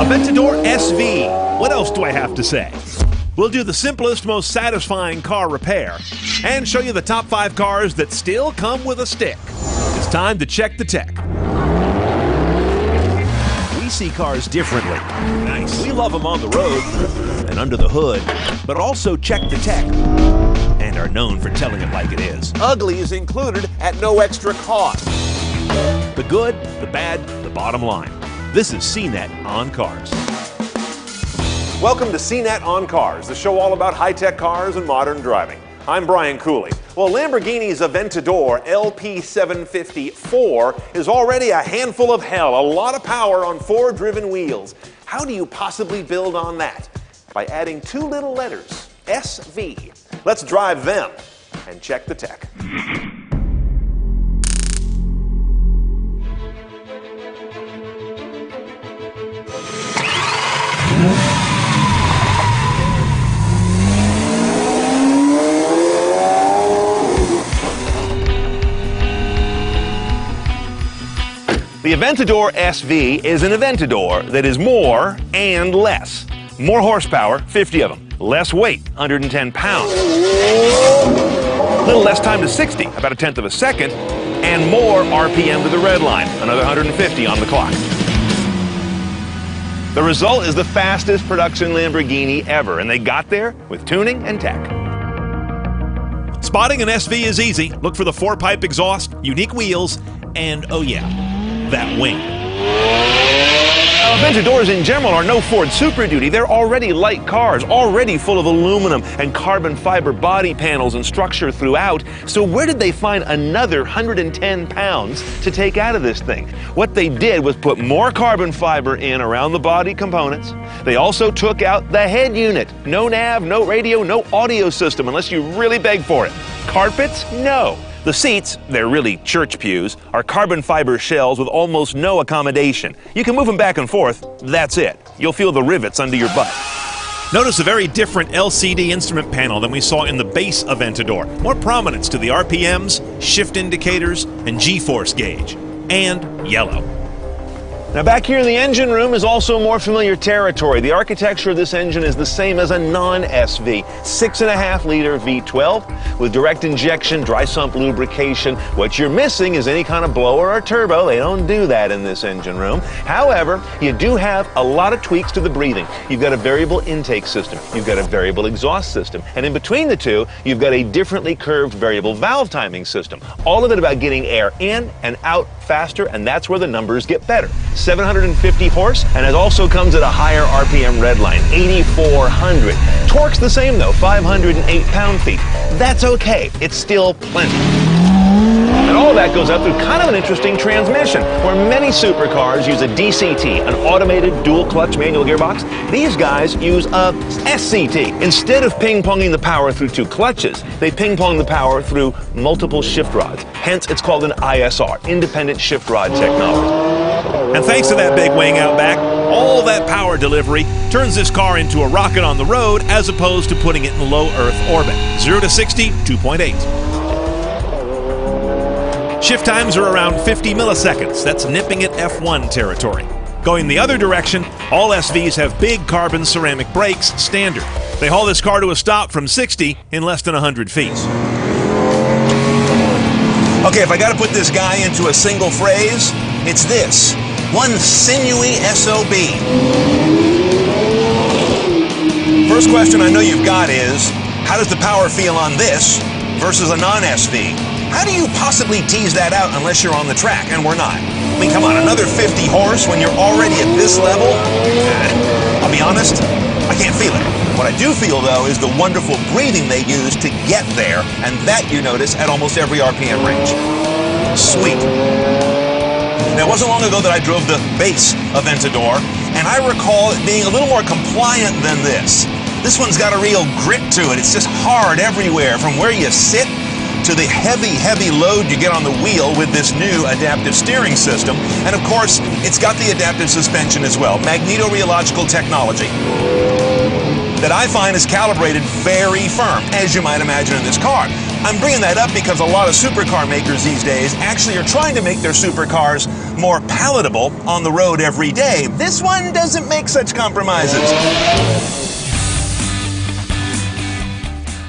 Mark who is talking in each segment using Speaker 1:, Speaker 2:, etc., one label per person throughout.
Speaker 1: Aventador SV. What else do I have to say? We'll do the simplest, most satisfying car repair and show you the top 5 cars that still come with a stick. It's time to check the tech. We see cars differently. Nice. We love them on the road and under the hood, but also check the tech and are known for telling it like it is. Ugly is included at no extra cost. The good, the bad, the bottom line. This is CNET on Cars. Welcome to CNET on Cars, the show all about high-tech cars and modern driving. I'm Brian Cooley. Well, Lamborghini's Aventador LP750-4 is already a handful of hell, a lot of power on 4 driven wheels. How do you possibly build on that? By adding 2 little letters, SV. Let's drive them and check the tech. The Aventador SV is an Aventador that is more and less. More horsepower, 50 of them. Less weight, 110 pounds. A little less time to 60, about a tenth of a second. And more RPM to the red line, another 150 on the clock. The result is the fastest production Lamborghini ever, and they got there with tuning and tech. Spotting an SV is easy. Look for the 4-pipe exhaust, unique wheels, and oh yeah, that wing. Aventadors in general are no Ford Super Duty. They're already light cars, already full of aluminum and carbon fiber body panels and structure throughout. So where did they find another 110 pounds to take out of this thing? What they did was put more carbon fiber in around the body components. They also took out the head unit. No nav, no radio, no audio system unless you really beg for it. Carpets? No. The seats, they're really church pews, are carbon fiber shells with almost no accommodation. You can move them back and forth, that's it. You'll feel the rivets under your butt. Notice a very different LCD instrument panel than we saw in the base Aventador. More prominence to the RPMs, shift indicators, and G-force gauge. And yellow. Now back here in the engine room is also more familiar territory. The architecture of this engine is the same as a non-SV. 6.5-liter V12 with direct injection, dry sump lubrication. What you're missing is any kind of blower or turbo. They don't do that in this engine room. However, you do have a lot of tweaks to the breathing. You've got a variable intake system. You've got a variable exhaust system. And in between the two, you've got a differently curved variable valve timing system. All of it about getting air in and out faster, and that's where the numbers get better. 750 horse, and it also comes at a higher RPM redline, 8,400. Torque's the same though, 508 pound-feet. That's okay, it's still plenty. And all of that goes out through kind of an interesting transmission, where many supercars use a DCT, an automated dual-clutch manual gearbox. These guys use a SCT. Instead of ping-ponging the power through 2 clutches, they ping-pong the power through multiple shift rods. Hence, it's called an ISR, independent shift rod technology. And thanks to that big wing out back, all that power delivery turns this car into a rocket on the road as opposed to putting it in low Earth orbit. 0 to 60, 2.8. Shift times are around 50 milliseconds. That's nipping at F1 territory. Going the other direction, all SVs have big carbon ceramic brakes standard. They haul this car to a stop from 60 in less than 100 feet. Okay, if I got to put this guy into a single phrase, it's this. One sinewy SOB. First question I know you've got is, how does the power feel on this versus a non-SV? How do you possibly tease that out unless you're on the track? And we're not. I mean, come on, another 50 horse when you're already at this level? I'll be honest, I can't feel it. What I do feel, though, is the wonderful breathing they use to get there, and that you notice at almost every RPM range. Sweet. Now, it wasn't long ago that I drove the base Aventador, and I recall it being a little more compliant than this. This one's got a real grit to it. It's just hard everywhere, from where you sit to the heavy, heavy load you get on the wheel with this new adaptive steering system. And of course, it's got the adaptive suspension as well, magnetorheological technology that I find is calibrated very firm, as you might imagine in this car. I'm bringing that up because a lot of supercar makers these days actually are trying to make their supercars more palatable on the road every day. This one doesn't make such compromises.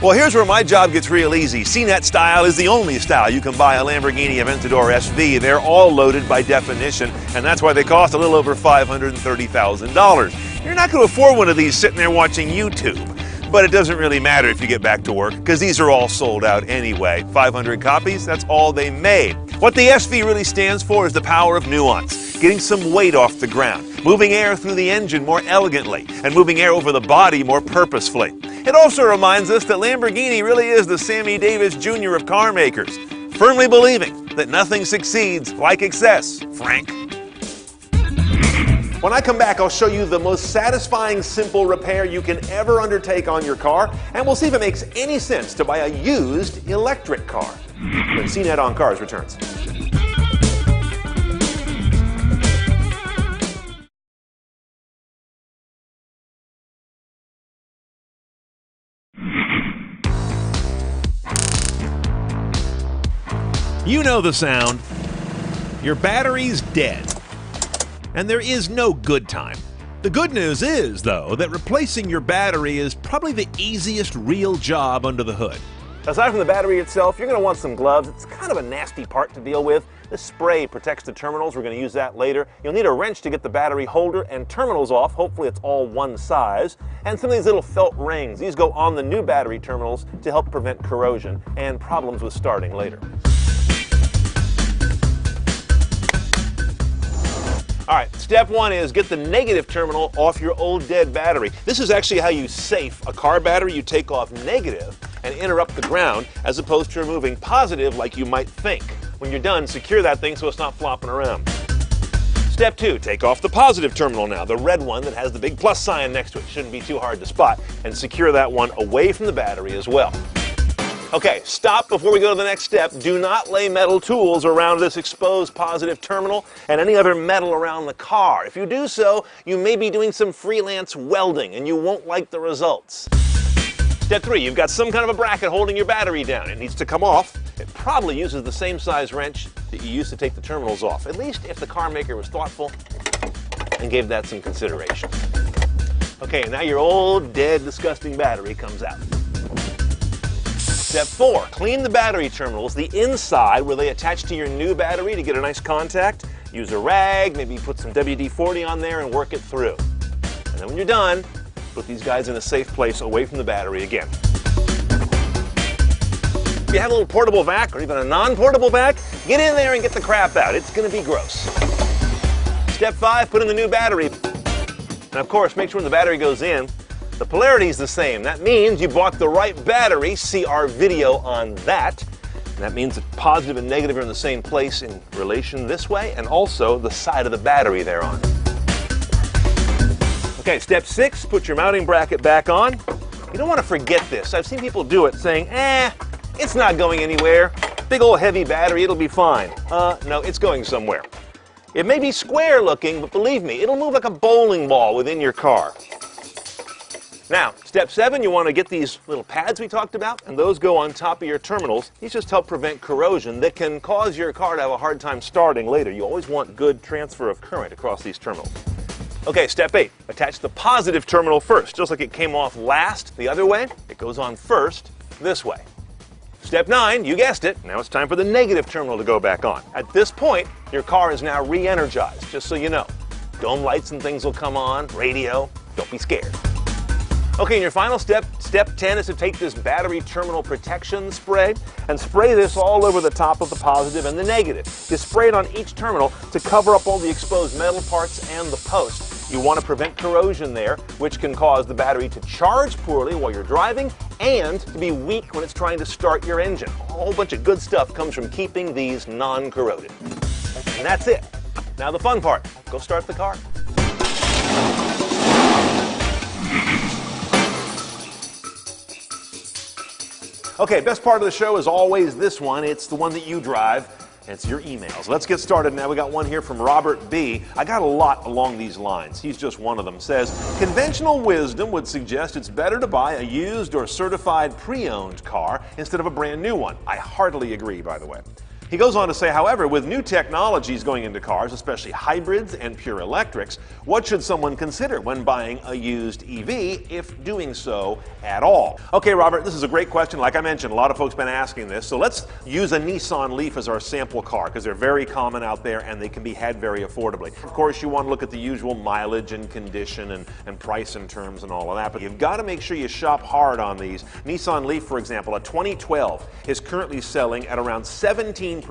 Speaker 1: Well, here's where my job gets real easy. CNET style is the only style you can buy a Lamborghini Aventador SV. They're all loaded by definition, and that's why they cost a little over $530,000. You're not going to afford one of these sitting there watching YouTube. But it doesn't really matter if you get back to work, because these are all sold out anyway. 500 copies, that's all they made. What the SV really stands for is the power of nuance, getting some weight off the ground, moving air through the engine more elegantly, and moving air over the body more purposefully. It also reminds us that Lamborghini really is the Sammy Davis Jr. of car makers, firmly believing that nothing succeeds like excess, Frank. When I come back, I'll show you the most satisfying, simple repair you can ever undertake on your car, and we'll see if it makes any sense to buy a used electric car. When CNET on Cars returns. You know the sound. Your battery's dead. And there is no good time. The good news is, though, that replacing your battery is probably the easiest real job under the hood. Aside from the battery itself, you're going to want some gloves. It's kind of a nasty part to deal with. This spray protects the terminals. We're going to use that later. You'll need a wrench to get the battery holder and terminals off. Hopefully it's all one size. And some of these little felt rings. These go on the new battery terminals to help prevent corrosion and problems with starting later. All right, step one is get the negative terminal off your old dead battery. This is actually how you safe a car battery. You take off negative and interrupt the ground as opposed to removing positive like you might think. When you're done, secure that thing so it's not flopping around. Step two, take off the positive terminal now, the red one that has the big plus sign next to it. Shouldn't be too hard to spot, and secure that one away from the battery as well. Okay, stop before we go to the next step. Do not lay metal tools around this exposed positive terminal and any other metal around the car. If you do so, you may be doing some freelance welding and you won't like the results. Step three, you've got some kind of a bracket holding your battery down. It needs to come off. It probably uses the same size wrench that you used to take the terminals off, at least if the car maker was thoughtful and gave that some consideration. Okay, now your old, dead, disgusting battery comes out. Step four, clean the battery terminals, the inside where they attach to your new battery to get a nice contact. Use a rag, maybe put some WD-40 on there and work it through. And then when you're done, put these guys in a safe place away from the battery again. If you have a little portable vac or even a non-portable vac, get in there and get the crap out. It's going to be gross. Step five, put in the new battery. And of course, make sure when the battery goes in, the polarity is the same. That means you bought the right battery. See our video on that. And that means that positive and negative are in the same place in relation this way, and also the side of the battery they're on. Okay, step six, put your mounting bracket back on. You don't want to forget this. I've seen people do it saying, it's not going anywhere. Big old heavy battery, it'll be fine. No, it's going somewhere. It may be square looking, but believe me, it'll move like a bowling ball within your car. Now, step seven, you want to get these little pads we talked about, and those go on top of your terminals. These just help prevent corrosion that can cause your car to have a hard time starting later. You always want good transfer of current across these terminals. Okay, step eight, attach the positive terminal first. Just like it came off last the other way, it goes on first this way. Step nine, you guessed it, now it's time for the negative terminal to go back on. At this point, your car is now re-energized, just so you know. Dome lights and things will come on, radio, don't be scared. Okay, and your final step, step 10, is to take this battery terminal protection spray and spray this all over the top of the positive and the negative. You spray it on each terminal to cover up all the exposed metal parts and the post. You want to prevent corrosion there, which can cause the battery to charge poorly while you're driving and to be weak when it's trying to start your engine. A whole bunch of good stuff comes from keeping these non-corroded. And that's it. Now the fun part, go start the car. Okay, best part of the show is always this one. It's the one that you drive. It's your emails. Let's get started now. We got one here from Robert B. I got a lot along these lines. He's just one of them. Says, conventional wisdom would suggest it's better to buy a used or certified pre-owned car instead of a brand new one. I heartily agree, by the way. He goes on to say, however, with new technologies going into cars, especially hybrids and pure electrics, what should someone consider when buying a used EV, if doing so at all? Okay, Robert, this is a great question. Like I mentioned, a lot of folks have been asking this. So let's use a Nissan Leaf as our sample car because they're very common out there and they can be had very affordably. Of course, you want to look at the usual mileage and condition and price and terms and all of that, but you've got to make sure you shop hard on these. Nissan Leaf, for example, a 2012 is currently selling at around 17%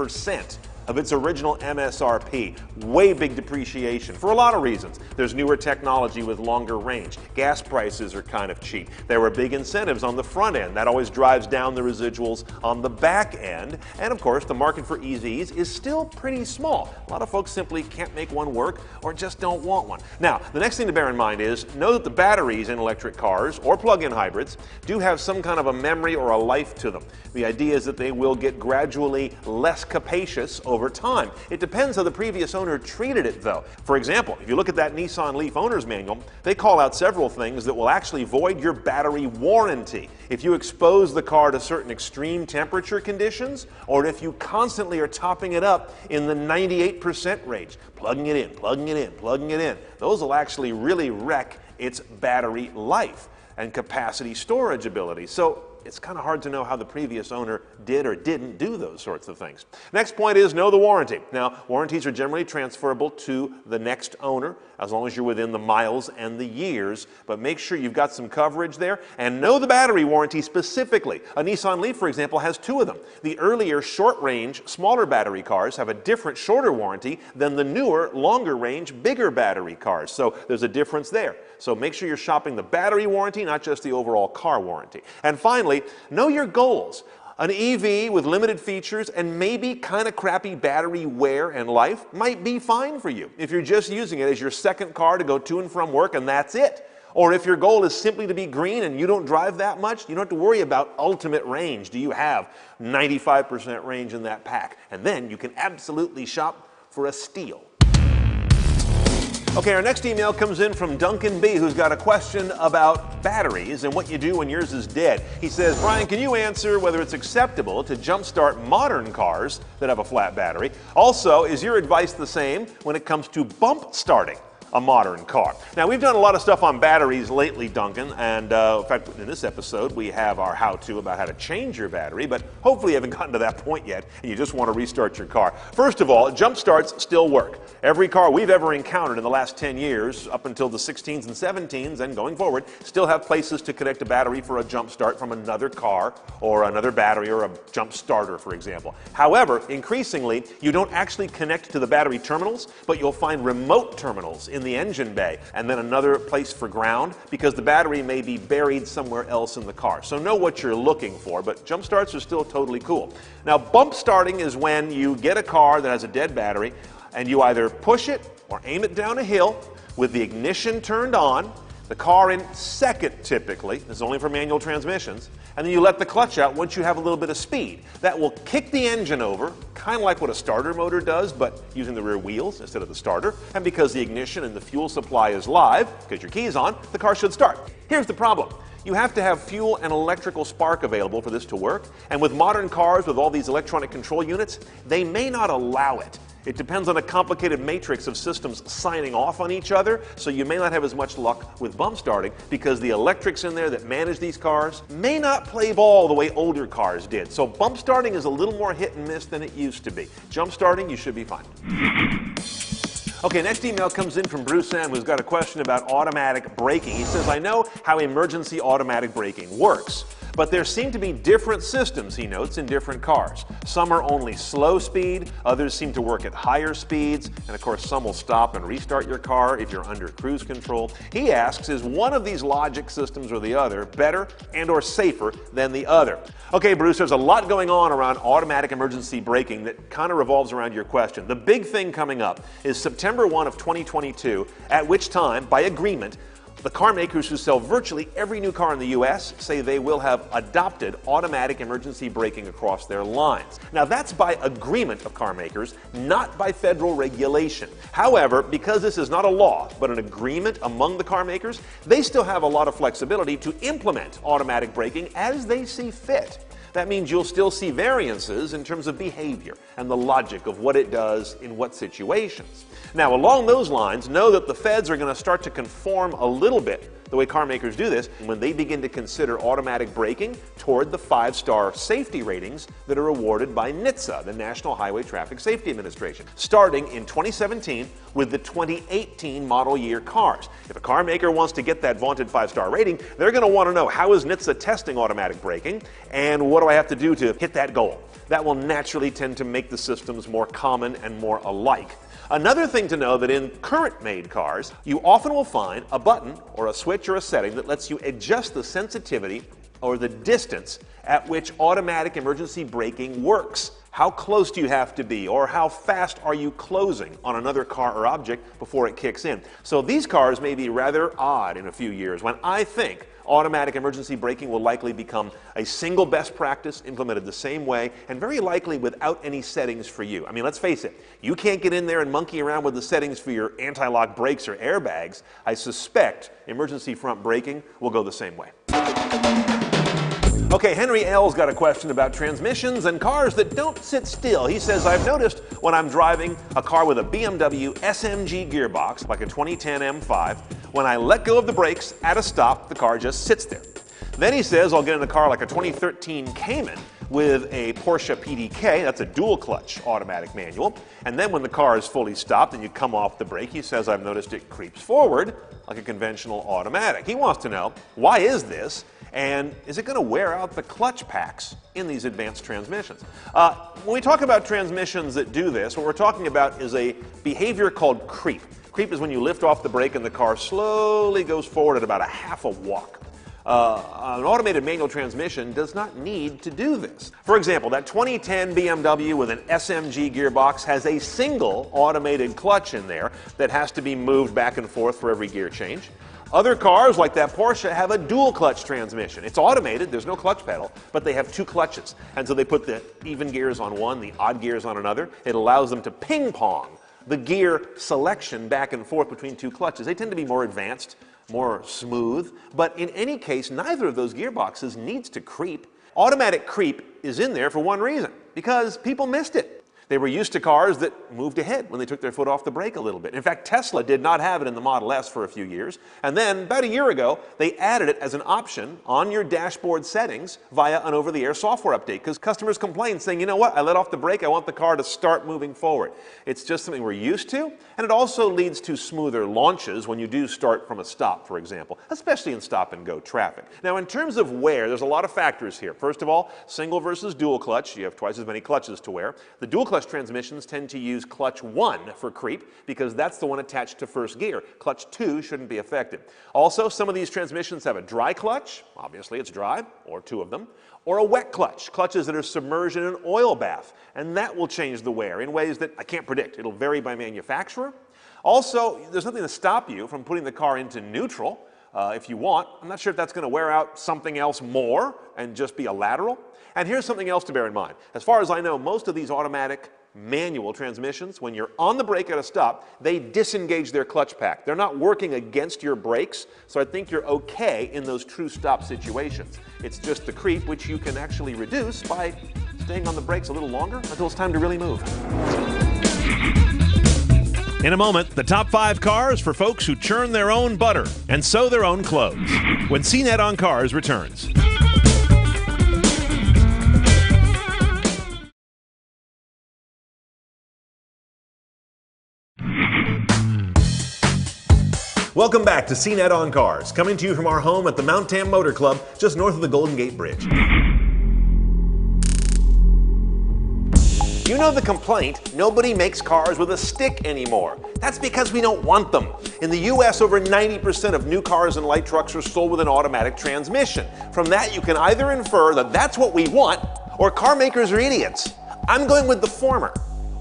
Speaker 1: of its original MSRP. Way big depreciation for a lot of reasons. There's newer technology with longer range. Gas prices are kind of cheap. There were big incentives on the front end. That always drives down the residuals on the back end. And of course, the market for EVs is still pretty small. A lot of folks simply can't make one work or just don't want one. Now, the next thing to bear in mind is know that the batteries in electric cars or plug-in hybrids do have some kind of a memory or a life to them. The idea is that they will get gradually less capacious over time. It depends how the previous owner treated it, though. For example, if you look at that Nissan Leaf owner's manual, they call out several things that will actually void your battery warranty if you expose the car to certain extreme temperature conditions or if you constantly are topping it up in the 98% range. Plugging it in, plugging it in, plugging it in. Those will actually really wreck its battery life and capacity storage ability. So it's kind of hard to know how the previous owner did or didn't do those sorts of things. Next point is know the warranty. Now, warranties are generally transferable to the next owner as long as you're within the miles and the years, but make sure you've got some coverage there and know the battery warranty specifically. A Nissan Leaf, for example, has two of them. The earlier short-range, smaller battery cars have a different shorter warranty than the newer, longer-range, bigger battery cars. So there's a difference there. So make sure you're shopping the battery warranty, not just the overall car warranty. And finally, know your goals. An EV with limited features and maybe kind of crappy battery wear and life might be fine for you if you're just using it as your second car to go to and from work and that's it. Or if your goal is simply to be green and you don't drive that much, you don't have to worry about ultimate range. Do you have 95% range in that pack? And then you can absolutely shop for a steal. Okay, our next email comes in from Duncan B., who's got a question about batteries and what you do when yours is dead. He says, Brian, can you answer whether it's acceptable to jumpstart modern cars that have a flat battery? Also, is your advice the same when it comes to bump starting a modern car? Now, we've done a lot of stuff on batteries lately, Duncan, and in fact, in this episode, we have our how-to about how to change your battery, but hopefully you haven't gotten to that point yet, and you just want to restart your car. First of all, jump starts still work. Every car we've ever encountered in the last 10 years, up until the 16s and 17s and going forward, still have places to connect a battery for a jump start from another car or another battery or a jump starter, for example. However, increasingly, you don't actually connect to the battery terminals, but you'll find remote terminals in the engine bay and then another place for ground because the battery may be buried somewhere else in the car. So know what you're looking for, but jump starts are still totally cool. Now, bump starting is when you get a car that has a dead battery and you either push it or aim it down a hill with the ignition turned on, the car in second typically, this is only for manual transmissions, and then you let the clutch out once you have a little bit of speed. That will kick the engine over, kind of like what a starter motor does, but using the rear wheels instead of the starter. And because the ignition and the fuel supply is live, because your key is on, the car should start. Here's the problem. You have to have fuel and electrical spark available for this to work, and with modern cars with all these electronic control units, they may not allow it. It depends on a complicated matrix of systems signing off on each other, so you may not have as much luck with bump starting because the electrics in there that manage these cars may not play ball the way older cars did. So bump starting is a little more hit and miss than it used to be. Jump starting, you should be fine. Okay, next email comes in from Bruce M., who's got a question about automatic braking. He says, I know how emergency automatic braking works, but there seem to be different systems, he notes, in different cars. Some are only slow speed, others seem to work at higher speeds, and of course some will stop and restart your car if you're under cruise control. He asks, is one of these logic systems or the other better and or safer than the other? Okay, Bruce, there's a lot going on around automatic emergency braking that kind of revolves around your question. The big thing coming up is September 1 of 2022, at which time, by agreement, The car makers who sell virtually every new car in the U.S. say they will have adopted automatic emergency braking across their lines. Now, that's by agreement of car makers, not by federal regulation. However, because this is not a law, but an agreement among the car makers, they still have a lot of flexibility to implement automatic braking as they see fit. That means you'll still see variances in terms of behavior and the logic of what it does in what situations. Now, along those lines, know that the feds are going to start to conform a little bit the way car makers do this when they begin to consider automatic braking toward the 5-star safety ratings that are awarded by NHTSA, the National Highway Traffic Safety Administration, starting in 2017 with the 2018 model year cars. If a car maker wants to get that vaunted 5-star rating, they're going to want to know, how is NHTSA testing automatic braking, and what do I have to do to hit that goal? That will naturally tend to make the systems more common and more alike. Another thing to know that in current-made cars, you often will find a button or a switch or a setting that lets you adjust the sensitivity or the distance at which automatic emergency braking works. How close do you have to be, or how fast are you closing on another car or object before it kicks in? So these cars may be rather odd in a few years when I think automatic emergency braking will likely become a single best practice implemented the same way, and very likely without any settings for you. I mean, let's face it, you can't get in there and monkey around with the settings for your anti-lock brakes or airbags. I suspect emergency front braking will go the same way. Okay, Henry L's got a question about transmissions and cars that don't sit still. He says, I've noticed when I'm driving a car with a BMW SMG gearbox, like a 2010 M5, when I let go of the brakes at a stop, the car just sits there. Then he says, I'll get in a car like a 2013 Cayman with a Porsche PDK, that's a dual clutch automatic manual, and then when the car is fully stopped and you come off the brake, he says, I've noticed it creeps forward like a conventional automatic. He wants to know, why is this? And is it going to wear out the clutch packs in these advanced transmissions? When we talk about transmissions that do this, what we're talking about is a behavior called creep. Creep is when you lift off the brake and the car slowly goes forward at about a half a walk. An automated manual transmission does not need to do this. For example, that 2010 BMW with an SMG gearbox has a single automated clutch in there that has to be moved back and forth for every gear change. Other cars, like that Porsche, have a dual clutch transmission. It's automated, there's no clutch pedal, but they have two clutches. And so they put the even gears on one, the odd gears on another. It allows them to ping pong the gear selection back and forth between two clutches. They tend to be more advanced, more smooth, but in any case, neither of those gearboxes needs to creep. Automatic creep is in there for one reason, because people missed it. They were used to cars that moved ahead when they took their foot off the brake a little bit. In fact, Tesla did not have it in the Model S for a few years. And then, about a year ago, they added it as an option on your dashboard settings via an over-the-air software update, because customers complained saying, you know what, I let off the brake, I want the car to start moving forward. It's just something we're used to, and it also leads to smoother launches when you do start from a stop, for example, especially in stop-and-go traffic. Now, in terms of wear, there's a lot of factors here. First of all, single versus dual clutch. You have twice as many clutches to wear. The dual clutch transmissions tend to use clutch 1 for creep because that's the one attached to first gear. Clutch 2 shouldn't be affected. Also, some of these transmissions have a dry clutch, obviously it's dry, or two of them, or a wet clutch, clutches that are submerged in an oil bath, and that will change the wear in ways that I can't predict. It'll vary by manufacturer. Also, there's nothing to stop you from putting the car into neutral if you want. I'm not sure if that's going to wear out something else more and just be a lateral. And here's something else to bear in mind. As far as I know, most of these automatic manual transmissions, when you're on the brake at a stop, they disengage their clutch pack. They're not working against your brakes, so I think you're okay in those true stop situations. It's just the creep, which you can actually reduce by staying on the brakes a little longer until it's time to really move. In a moment, the top 5 cars for folks who churn their own butter and sew their own clothes. When CNET on Cars returns. Welcome back to CNET on Cars, coming to you from our home at the Mount Tam Motor Club, just north of the Golden Gate Bridge. You know the complaint, nobody makes cars with a stick anymore. That's because we don't want them. In the US, over 90% of new cars and light trucks are sold with an automatic transmission. From that, you can either infer that that's what we want, or car makers are idiots. I'm going with the former.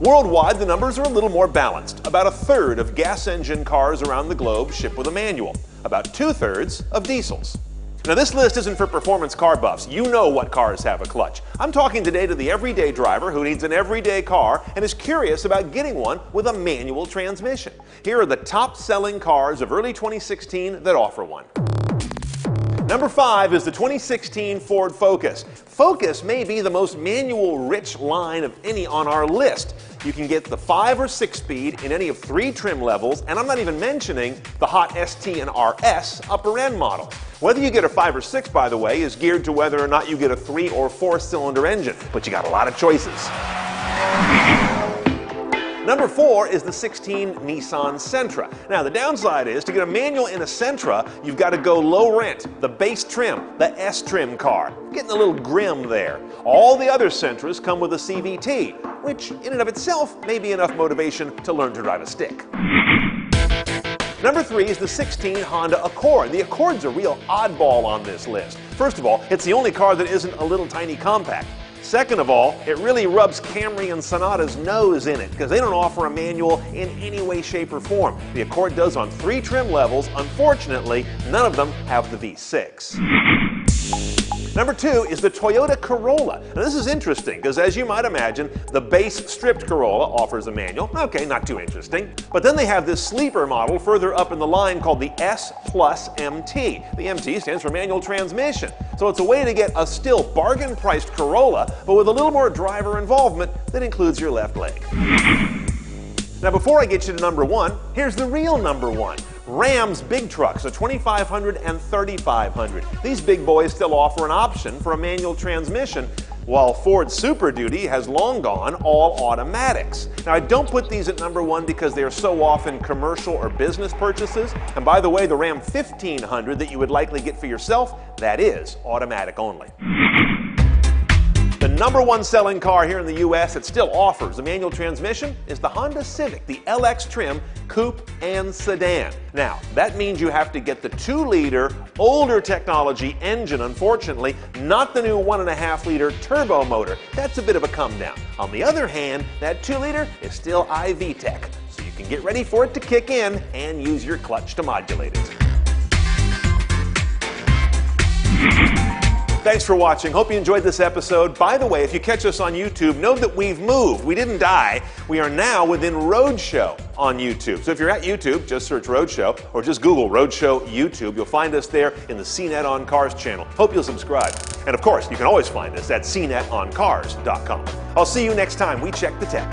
Speaker 1: Worldwide, the numbers are a little more balanced. About a third of gas engine cars around the globe ship with a manual. About 2/3 of diesels. Now, this list isn't for performance car buffs. You know what cars have a clutch. I'm talking today to the everyday driver who needs an everyday car and is curious about getting one with a manual transmission. Here are the top-selling cars of early 2016 that offer one. Number 5 is the 2016 Ford Focus. Focus may be the most manual-rich line of any on our list. You can get the 5 or 6-speed in any of 3 trim levels, and I'm not even mentioning the hot ST and RS upper-end models. Whether you get a 5 or 6, by the way, is geared to whether or not you get a 3 or 4-cylinder engine, but you got a lot of choices. Number 4 is the 16 Nissan Sentra. Now, the downside is to get a manual in a Sentra, you've got to go low rent, the base trim, the S trim car. Getting a little grim there. All the other Sentras come with a CVT, which in and of itself may be enough motivation to learn to drive a stick. Number 3 is the 16 Honda Accord. The Accord's a real oddball on this list. First of all, it's the only car that isn't a little tiny compact. Second of all, it really rubs Camry and Sonata's nose in it because they don't offer a manual in any way, shape, or form. The Accord does on 3 trim levels. Unfortunately, none of them have the V6. Number 2 is the Toyota Corolla. Now, this is interesting because, as you might imagine, the base stripped Corolla offers a manual. Okay, not too interesting. But then they have this sleeper model further up in the line called the S Plus MT. The MT stands for manual transmission. So it's a way to get a still bargain-priced Corolla, but with a little more driver involvement that includes your left leg. Now, before I get you to number 1, here's the real number 1. Ram's big trucks, a 2500 and 3500. These big boys still offer an option for a manual transmission, while Ford Super Duty has long gone all automatics. Now, I don't put these at number 1 because they are so often commercial or business purchases. And by the way, the Ram 1500 that you would likely get for yourself, that is automatic only. The number 1 selling car here in the U.S. that still offers a manual transmission is the Honda Civic, the LX trim, coupe, and sedan. Now, that means you have to get the 2-liter, older technology engine, unfortunately, not the new 1.5-liter turbo motor. That's a bit of a come down. On the other hand, that 2-liter is still IV tech, so you can get ready for it to kick in and use your clutch to modulate it. Thanks for watching. Hope you enjoyed this episode. By the way, if you catch us on YouTube, know that we've moved. We didn't die. We are now within Roadshow on YouTube. So if you're at YouTube, just search Roadshow or just Google Roadshow YouTube. You'll find us there in the CNET on Cars channel. Hope you'll subscribe. And of course, you can always find us at cnetoncars.com. I'll see you next time we check the tech.